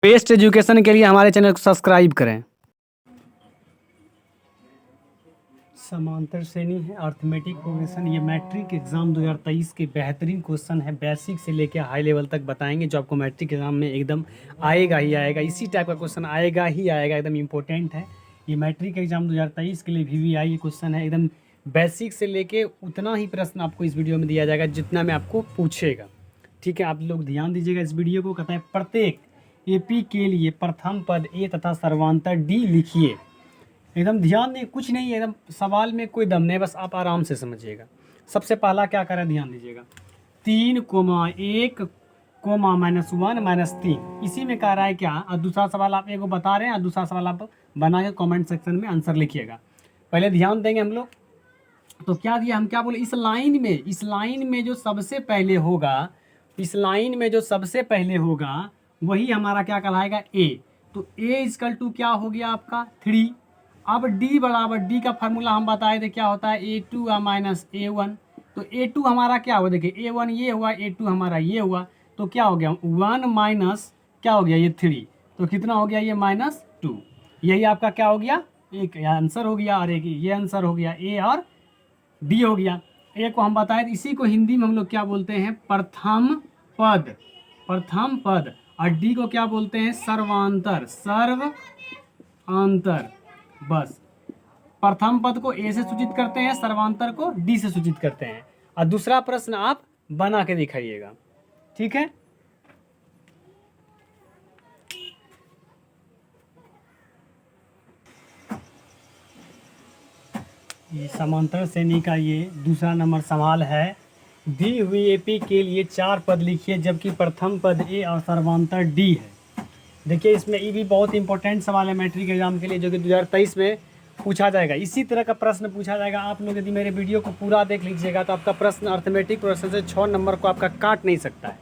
Best education के लिए हमारे चैनल को सब्सक्राइब करें। समांतर श्रेणी है अर्थमेटिक प्रोग्रेशन। ये मैट्रिक एग्जाम 2023 के बेहतरीन क्वेश्चन है। बेसिक से लेकर हाई लेवल तक बताएंगे जो आपको मैट्रिक एग्जाम में एकदम आएगा ही आएगा। इसी टाइप का क्वेश्चन आएगा ही आएगा, एकदम इम्पोर्टेंट है। ये मैट्रिक एग्जाम 2023 के लिए VVI क्वेश्चन है। एकदम बेसिक से लेके उतना ही प्रश्न आपको इस वीडियो में दिया जाएगा जितना में आपको पूछेगा। ठीक है, आप लोग ध्यान दीजिएगा इस वीडियो को। कहता है प्रत्येक AP के लिए प्रथम पद A तथा सर्वांतर D लिखिए। एकदम ध्यान दें, कुछ नहीं है, एकदम सवाल में कोई दम नहीं, बस आप आराम से समझिएगा। सबसे पहला क्या करें, ध्यान दीजिएगा। 3,1 -1 -3 इसी में कह रहा है क्या। और दूसरा सवाल आप एक को बता रहे हैं और दूसरा सवाल आप बना के कॉमेंट सेक्शन में आंसर लिखिएगा। पहले ध्यान देंगे हम लोग। तो क्या दिया, हम क्या बोले, इस लाइन में जो सबसे पहले होगा, इस लाइन में जो सबसे पहले होगा वही हमारा क्या कहलाएगा, A। तो A = क्या हो गया आपका 3। अब D बराबर, D का फार्मूला हम बताए थे क्या होता है, A2 - A1। तो A2 हमारा क्या हुआ, देखिए A1 ये हुआ, A2 हमारा ये हुआ। तो क्या हो गया 1 माइनस क्या हो गया ये 3। तो कितना हो गया ये -2। यही आपका क्या हो गया, एक आंसर हो गया और एक ये आंसर हो गया, A और D हो गया। A को हम बताए, इसी को हिंदी में हम लोग क्या बोलते हैं, प्रथम पद। और D को क्या बोलते हैं, सर्वांतर। बस प्रथम पद को A से सूचित करते हैं, सर्वांतर को D से सूचित करते हैं। और दूसरा प्रश्न आप बना के दिखाइएगा, ठीक है। ये समांतर श्रेणी का ये दूसरा नंबर सवाल है। दी हुई AP के लिए 4 पद लिखिए जबकि प्रथम पद A और सर्वांतर D है। देखिए इसमें ये भी बहुत इंपॉर्टेंट सवाल है मैट्रिक एग्जाम के लिए, जो कि 2023 में पूछा जाएगा। इसी तरह का प्रश्न पूछा जाएगा। आप लोग यदि मेरे वीडियो को पूरा देख लीजिएगा तो आपका प्रश्न अर्थमेटिक प्रोग्रेशन से 6 नंबर को आपका काट नहीं सकता है।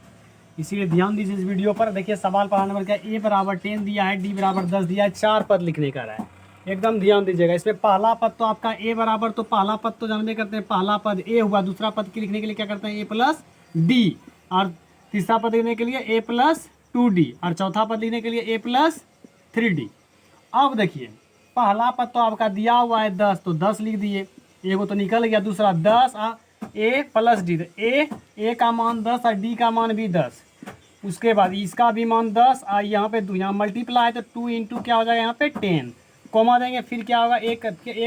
इसीलिए ध्यान दीजिए इस वीडियो पर। देखिए सवाल पहला नंबर क्या है, A बराबर 10 दिया है, D बराबर 10 दिया है, 4 पद लिखने का रहा है। एकदम ध्यान दीजिएगा। इसमें पहला पद तो आपका A बराबर, तो पहला पद तो जानते करते हैं, पहला पद A हुआ। दूसरा पद के लिखने के लिए क्या करते हैं, A+D। और तीसरा पद लिखने के लिए A+2D। और चौथा पद लिखने के लिए A+3D। अब देखिए पहला पद तो आपका दिया हुआ है 10, तो 10 लिख दिए, एगो तो निकल गया। दूसरा 10 A+D, तो A का मान 10 और D का मान भी 10। उसके बाद इसका भी मान 10 और यहाँ पे यहाँ मल्टीप्लाई है, तो 2 इंटू क्या हो जाएगा यहाँ पे 10, कॉमा देंगे, फिर क्या होगा, A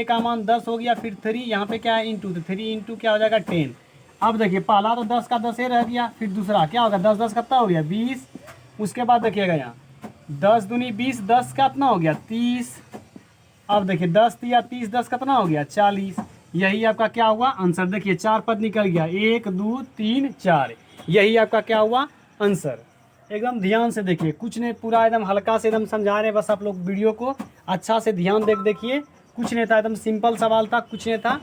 का मान 10 हो गया, फिर 3 यहाँ पे क्या है इंटू, तो 3 इंटू क्या हो जाएगा 10। अब देखिए पहला तो 10 का 10 रह गया, फिर दूसरा क्या होगा 10 10 कितना हो गया 20। उसके बाद देखिएगा यहाँ 10 दूनी 20, 10 का कितना हो गया 30। अब देखिए 10 या 30, 10 कितना हो गया 40। यही आपका क्या हुआ आंसर। देखिए 4 पद निकल गया, 1 2 3 4। यही आपका क्या हुआ आंसर। एकदम ध्यान से देखिए, कुछ नहीं, पूरा एकदम हल्का से एकदम समझा रहे हैं। बस आप लोग वीडियो को अच्छा से ध्यान देखिए। कुछ नहीं था, एकदम सिंपल सवाल था, कुछ नहीं था।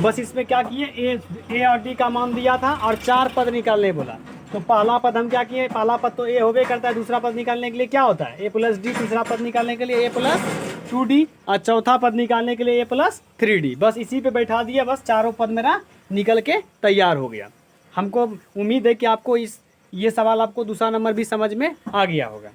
बस इसमें क्या किए, A और D का मान दिया था और 4 पद निकालने बोला। तो पहला पद हम क्या किए, पहला पद तो A होवे करता है। दूसरा पद निकालने के लिए क्या होता है A+D। तीसरा पद निकालने के लिए A+2D। और चौथा पद निकालने के लिए A+3D। बस इसी पे बैठा दिया, बस चारों पद मेरा निकल के तैयार हो गया। हमको उम्मीद है कि आपको ये सवाल आपको दूसरा नंबर भी समझ में आ गया होगा।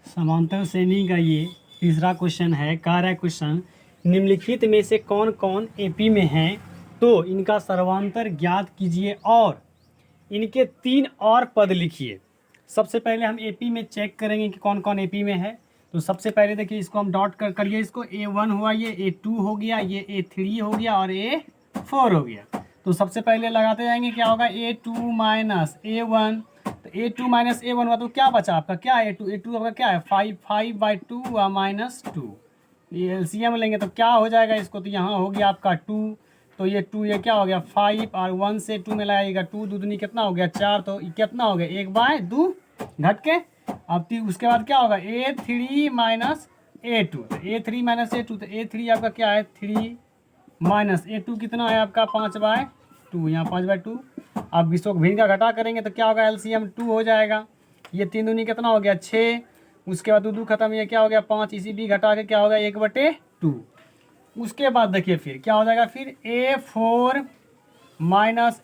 समांतर श्रेणी का ये तीसरा क्वेश्चन है। कह क्वेश्चन, निम्नलिखित में से कौन कौन AP में हैं, तो इनका सर्वांतर ज्ञात कीजिए और इनके 3 और पद लिखिए। सबसे पहले हम AP में चेक करेंगे कि कौन कौन AP में है। तो सबसे पहले देखिए इसको हम डॉट करिए, इसको A1 हुआ, ये A2 हो गया, ये A3 हो गया और A4 हो गया। तो सबसे पहले लगाते जाएंगे, क्या होगा A2 - A1। तो A2 - A1 हुआ, तो क्या बचा आपका, क्या है A2 आपका क्या है 5/2 -2। ये LCM लेंगे तो क्या हो जाएगा इसको, तो यहाँ हो गया आपका 2। तो ये 2 ये क्या हो गया 5 और 1 से 2 में लगाइएगा, 2 दूनी कितना हो गया 4। तो कितना हो गया 1/2 घट के। अब उसके बाद क्या होगा A3 - A2। तो A3 - A2, तो A3 आपका क्या है 3 माइनस A2 कितना है आपका 5/2, यहाँ 5/2। अब इसको भिन्न का घटा करेंगे तो क्या होगा LCM 2 हो जाएगा। ये 3 दूनी कितना हो गया 6। उसके बाद 2 खत्म, ये क्या हो गया 5, इसी भी घटा के क्या होगा 1/2। उसके बाद देखिए फिर क्या हो जाएगा, फिर A4 -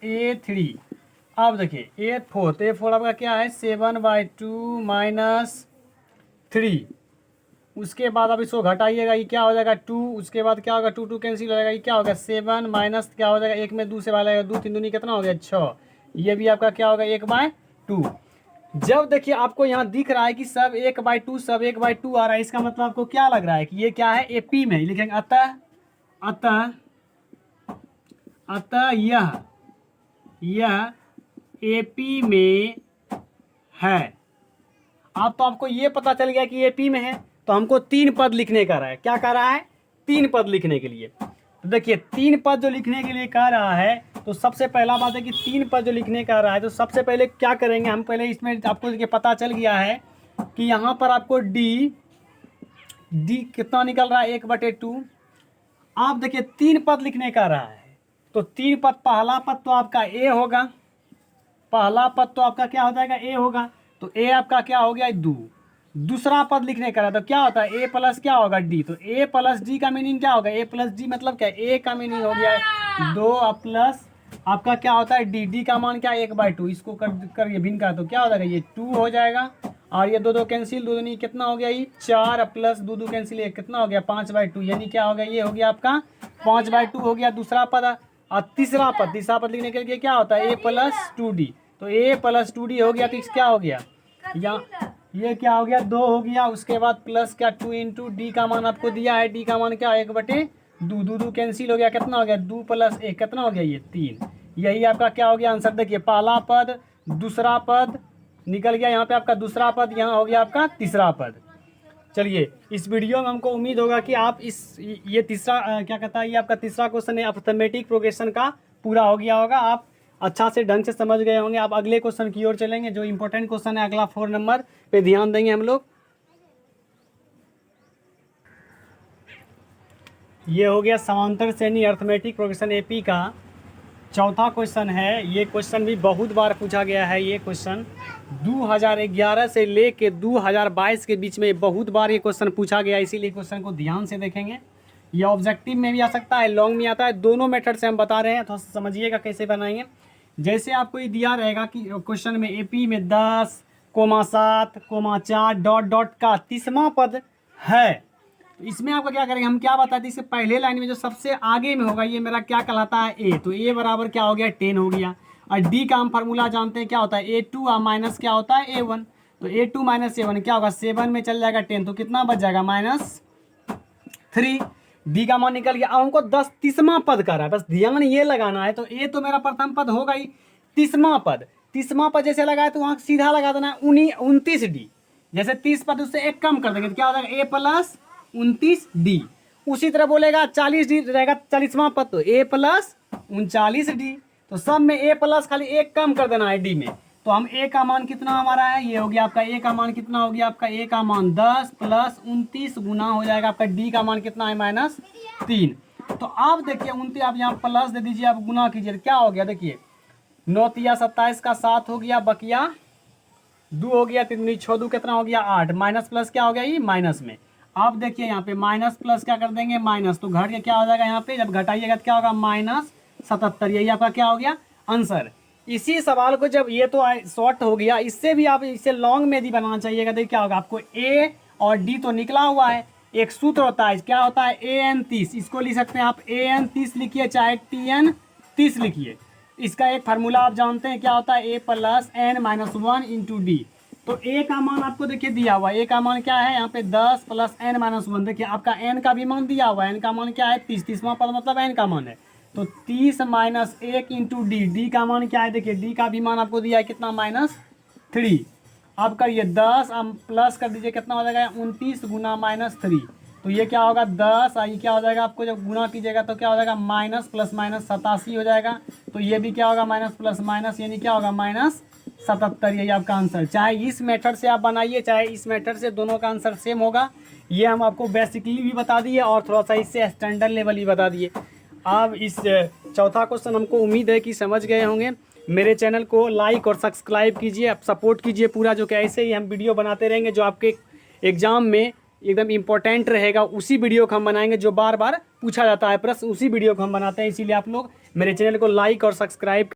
A3। अब देखिए A4 आपका क्या है 7/2 माइनस 3। उसके बाद आप इसको घटाइएगा, ये क्या हो जाएगा 2। उसके बाद क्या होगा 2 कैंसिल हो जाएगा, ये क्या होगा 7 माइनस क्या हो जाएगा 1 में 2 से वाला 2 3 दूनी कितना हो गया 6। ये भी आपका क्या होगा 1/2। जब देखिए आपको यहाँ दिख रहा है कि सब 1/2 सब 1/2 आ रहा है, इसका मतलब आपको क्या लग रहा है कि ये क्या है AP में लिखेंगे। अतः यह AP में है। अब तो आपको ये पता चल गया कि AP में है, तो हमको 3 पद लिखने का रहा है। क्या कह रहा है 3 पद लिखने के लिए। तो देखिए 3 पद जो लिखने के लिए कह रहा है, तो सबसे पहला बात है कि 3 पद जो लिखने का रहा है, तो सबसे पहले क्या करेंगे हम, पहले इसमें आपको देखिए पता चल गया है कि यहाँ पर आपको डी कितना निकल रहा है 1/2। आप देखिए 3 पद लिखने का रहा है, तो 3 पद, पहला पद तो आपका A होगा, पहला पद तो आपका क्या हो जाएगा A होगा, तो A आपका क्या हो गया 2। दूसरा पद लिखने का रहा तो क्या होता है A प्लस क्या होगा D, तो A प्लस D का मीनिंग क्या होगा, A प्लस D मतलब क्या A का मीनिंग हो गया है 2 प्लस आपका क्या होता है D का मान क्या 1/2। इसको कर ये भिन्न का तो क्या हो जाएगा ये 2 हो जाएगा, और ये 2 कैंसिल, 2 दूनी कितना हो गया ये 4 प्लस 2 कैंसिल, ये कितना हो गया 5/2, यानी क्या हो गया ये हो गया आपका 5/2 हो गया दूसरा पद। और तीसरा पद लिखने के लिए क्या होता है A प्लस 2D, तो A प्लस 2D हो गया, तो क्या हो गया यहाँ ये क्या हो गया 2 हो गया। उसके बाद प्लस क्या 2 इंटू D का मान आपको दिया है, D का मान क्या 1/2, 2 कैंसिल हो गया, कितना हो गया 2 प्लस 1 कितना हो गया ये 3। यही आपका क्या हो गया आंसर। देखिए पहला पद दूसरा पद निकल गया, यहाँ पे आपका दूसरा पद, यहाँ हो गया आपका तीसरा पद। चलिए इस वीडियो में हमको उम्मीद होगा कि आप ये तीसरा क्या कहता है, ये आपका तीसरा क्वेश्चन है अर्थमेटिक प्रोग्रेशन का पूरा हो गया होगा, आप अच्छा से ढंग से समझ गए होंगे। आप अगले क्वेश्चन की ओर चलेंगे, जो इंपॉर्टेंट क्वेश्चन है अगला 4 नंबर पे ध्यान देंगे हम लोग। ये हो गया समांतर श्रेणी अर्थमेटिक प्रोग्रेशन AP का चौथा क्वेश्चन है। ये क्वेश्चन भी बहुत बार पूछा गया है। ये क्वेश्चन 2011 से लेके 2022 के बीच में बहुत बार ये क्वेश्चन पूछा गया, इसीलिए क्वेश्चन को ध्यान से देखेंगे। ये ऑब्जेक्टिव में भी आ सकता है, लॉन्ग में आता है, दोनों मेथड से हम बता रहे हैं, तो समझिएगा कैसे बनाएंगे। जैसे आपको ये दिया रहेगा कि क्वेश्चन में AP में 10, 7, 4 डॉट का 30वां पद है, तो इसमें आपका क्या करेंगे, हम क्या बताते हैं इससे पहले लाइन में जो सबसे आगे में होगा ये मेरा क्या कहलाता है A, तो A बराबर क्या हो गया 10 हो गया। और D का हम फार्मूला जानते हैं क्या होता है A2 और माइनस क्या होता है A1, तो A2 माइनस A1 क्या होगा 7 में चल जाएगा 10, तो कितना बच जाएगा -3। D का मान निकल गया। अब हमको 30वां पद कर रहा है, बस ध्यान ये लगाना है। तो A तो मेरा प्रथम पद होगा ही, 30वां पद जैसे लगाए तो वहाँ सीधा लगा देना है 29D। जैसे 30 पद उससे एक कम कर देंगे तो क्या हो जाएगा A प्लस 29D। उसी तरह बोलेगा 40D रहेगा 40वां पद, तो A प्लस 39D। तो सब में A प्लस खाली एक कम कर देना है D में, तो हम A का मान कितना हमारा है, ये हो गया आपका A का मान कितना हो गया आपका A का मान 10 प्लस 29 गुना हो जाएगा आपका D का मान कितना है -3। तो आप देखिए 29 आप यहाँ प्लस दे दीजिए, आप गुना कीजिए, क्या हो गया देखिए 9 तिया 27 का 7 हो गया, बकिया 2 हो गया, 3 6 2 कितना हो गया 8, माइनस प्लस क्या हो गया ये माइनस में। आप देखिए यहाँ पे माइनस प्लस क्या कर देंगे माइनस, तो घट के क्या हो जाएगा यहाँ पे, जब घटाइएगा तो क्या होगा -77। यही आपका क्या हो गया आंसर। इसी सवाल को जब ये तो शॉर्ट हो गया, इससे भी आप इसे लॉन्ग में भी बनाना चाहिएगा। देखिए क्या होगा आपको A और D तो निकला हुआ है, एक सूत्र होता है क्या होता है AN 30, इसको लिख सकते हैं आप AN 30 लिखिए चाहे TN 30 लिखिए। इसका एक फार्मूला आप जानते हैं क्या होता है A plus n-1 into D। तो A का मान आपको देखिए दिया हुआ है, A का मान क्या है यहाँ पे 10 प्लस n-1। देखिए आपका n का भी मान दिया हुआ है, n का मान क्या है 30, 30वां पद मतलब n का मान है, तो 30 माइनस 1 इंटू D। D का मान क्या है देखिए D का भी मान आपको दिया है कितना -3। अब करिए 10 अब प्लस कर दीजिए कितना हो जाएगा 29 गुना -3, तो ये क्या होगा 10, ये क्या हो जाएगा आपको जब गुना कीजिएगा तो क्या हो जाएगा माइनस प्लस माइनस 87 हो जाएगा। तो ये भी क्या होगा माइनस प्लस माइनस यानी क्या होगा -77। यही आपका आंसर। चाहे इस मेथड से आप बनाइए चाहे इस मेथड से, दोनों का आंसर सेम होगा। ये हम आपको बेसिकली भी बता दिए और थोड़ा सा इससे स्टैंडर्ड लेवल भी बता दिए। आप इस चौथा क्वेश्चन हमको उम्मीद है कि समझ गए होंगे। मेरे चैनल को लाइक और सब्सक्राइब कीजिए, आप सपोर्ट कीजिए पूरा, जो कि ऐसे ही हम वीडियो बनाते रहेंगे जो आपके एग्ज़ाम में एकदम इम्पोर्टेंट रहेगा। उसी वीडियो को हम बनाएंगे जो बार बार पूछा जाता है प्रश्न, उसी वीडियो को हम बनाते हैं। इसीलिए आप लोग मेरे चैनल को लाइक और सब्सक्राइब